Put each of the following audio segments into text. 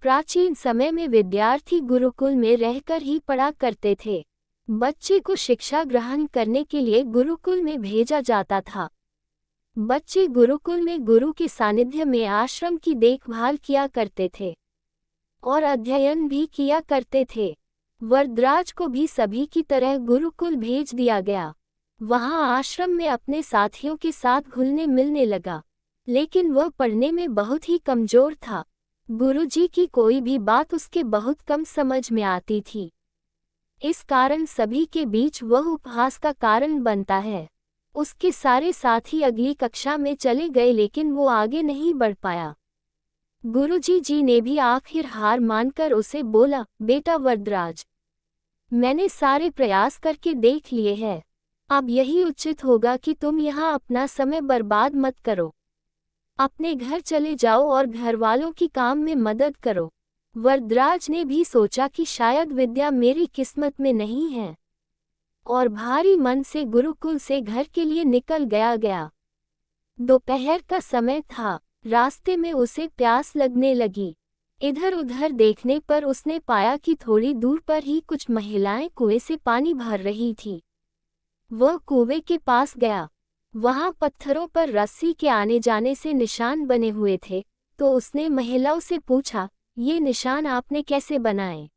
प्राचीन समय में विद्यार्थी गुरुकुल में रहकर ही पढ़ा करते थे। बच्चे को शिक्षा ग्रहण करने के लिए गुरुकुल में भेजा जाता था। बच्चे गुरुकुल में गुरु के सानिध्य में आश्रम की देखभाल किया करते थे और अध्ययन भी किया करते थे। वरदराज को भी सभी की तरह गुरुकुल भेज दिया गया। वहां आश्रम में अपने साथियों के साथ घुलने मिलने लगा, लेकिन वह पढ़ने में बहुत ही कमजोर था। गुरुजी की कोई भी बात उसके बहुत कम समझ में आती थी। इस कारण सभी के बीच वह उपहास का कारण बनता है। उसके सारे साथी अगली कक्षा में चले गए, लेकिन वो आगे नहीं बढ़ पाया। गुरुजी जी ने भी आखिर हार मानकर उसे बोला, बेटा वरदराज, मैंने सारे प्रयास करके देख लिए हैं। अब यही उचित होगा कि तुम यहाँ अपना समय बर्बाद मत करो। अपने घर चले जाओ और घरवालों की काम में मदद करो। वरदराज ने भी सोचा कि शायद विद्या मेरी किस्मत में नहीं है, और भारी मन से गुरुकुल से घर के लिए निकल गया। दोपहर का समय था। रास्ते में उसे प्यास लगने लगी। इधर उधर देखने पर उसने पाया कि थोड़ी दूर पर ही कुछ महिलाएं कुएं से पानी भर रही थी। वह कुएं के पास गया। वहां पत्थरों पर रस्सी के आने जाने से निशान बने हुए थे, तो उसने महिलाओं से पूछा, ये निशान आपने कैसे बनाए?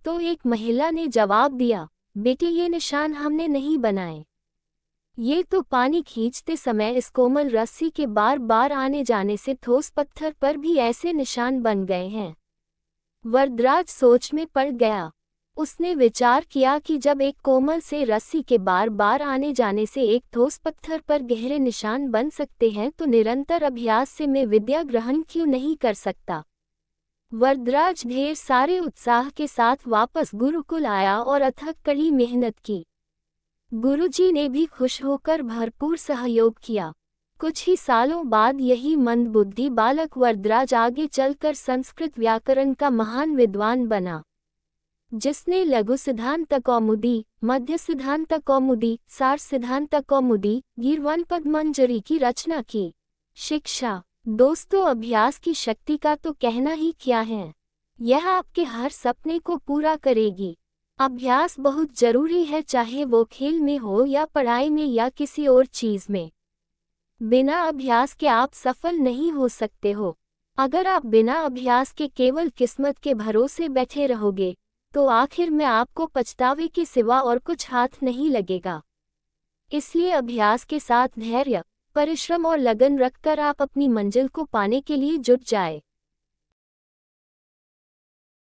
तो एक महिला ने जवाब दिया, बेटे ये निशान हमने नहीं बनाए। ये तो पानी खींचते समय इस कोमल रस्सी के बार बार आने जाने से ठोस पत्थर पर भी ऐसे निशान बन गए हैं। वरदराज सोच में पड़ गया। उसने विचार किया कि जब एक कोमल से रस्सी के बार बार आने जाने से एक ठोस पत्थर पर गहरे निशान बन सकते हैं, तो निरंतर अभ्यास से मैं विद्या ग्रहण क्यों नहीं कर सकता। वरदराज ढेर सारे उत्साह के साथ वापस गुरुकुल आया और अथक कड़ी मेहनत की। गुरुजी ने भी खुश होकर भरपूर सहयोग किया। कुछ ही सालों बाद यही मंदबुद्धि बालक वरदराज आगे चलकर संस्कृत व्याकरण का महान विद्वान बना, जिसने लघु सिद्धांत कौमुदी, मध्य सिद्धांत कौमुदी, सार सिद्धांत कौमुदी, गीर्वाण पद्मंजरी की रचना की। शिक्षा दोस्तों, अभ्यास की शक्ति का तो कहना ही क्या है। यह आपके हर सपने को पूरा करेगी। अभ्यास बहुत जरूरी है, चाहे वो खेल में हो या पढ़ाई में या किसी और चीज में। बिना अभ्यास के आप सफल नहीं हो सकते हो। अगर आप बिना अभ्यास के केवल किस्मत के भरोसे बैठे रहोगे, तो आखिर में आपको पछतावे के सिवा और कुछ हाथ नहीं लगेगा। इसलिए अभ्यास के साथ धैर्य, परिश्रम और लगन रखकर आप अपनी मंजिल को पाने के लिए जुट जाए।